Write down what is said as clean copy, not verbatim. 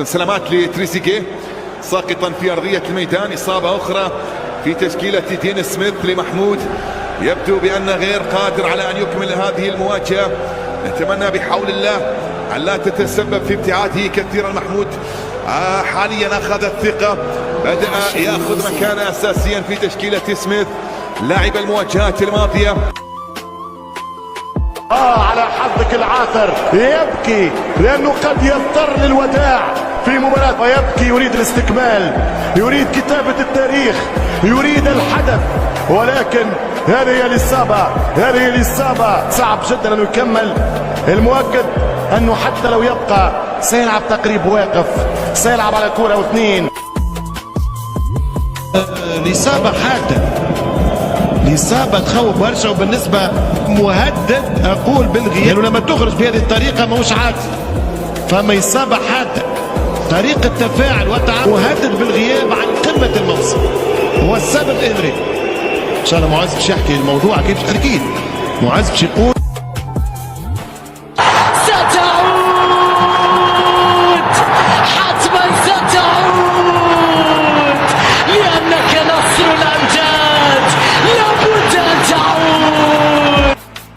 سلامات لتريزيجيه ساقطا في أرضية الميدان. إصابة أخرى في تشكيلة دين سميث لمحمود، يبدو بأنه غير قادر على أن يكمل هذه المواجهة. نتمنى بحول الله أن لا تتسبب في ابتعاده كثيرا. محمود حاليا أخذ الثقة، بدأ يأخذ مكانه أساسيا في تشكيلة سميث لاعب المواجهات الماضية. على حظك العاثر، يبكي لأنه قد يضطر للوداع في مباراة، ويبكي يريد الاستكمال، يريد كتابة التاريخ، يريد الحدث، ولكن هذه هي الإصابة، صعب جدا أنه يكمل. المؤكد أنه حتى لو يبقى سيلعب تقريب واقف، سيلعب على كرة أو اثنين. الإصابة حادة، الإصابة تخوف برشا، وبالنسبة مهدد أقول بالغياب، لأنه لما تخرج بهذه الطريقة ماهوش عادي، فما إصابة حادة. طريقة تفاعل وتعامل مهدد بالغياب عن قمة المنصب، هو السبب إنري. إن شاء الله معز باش يحكي الموضوع، أكيد معز باش يقول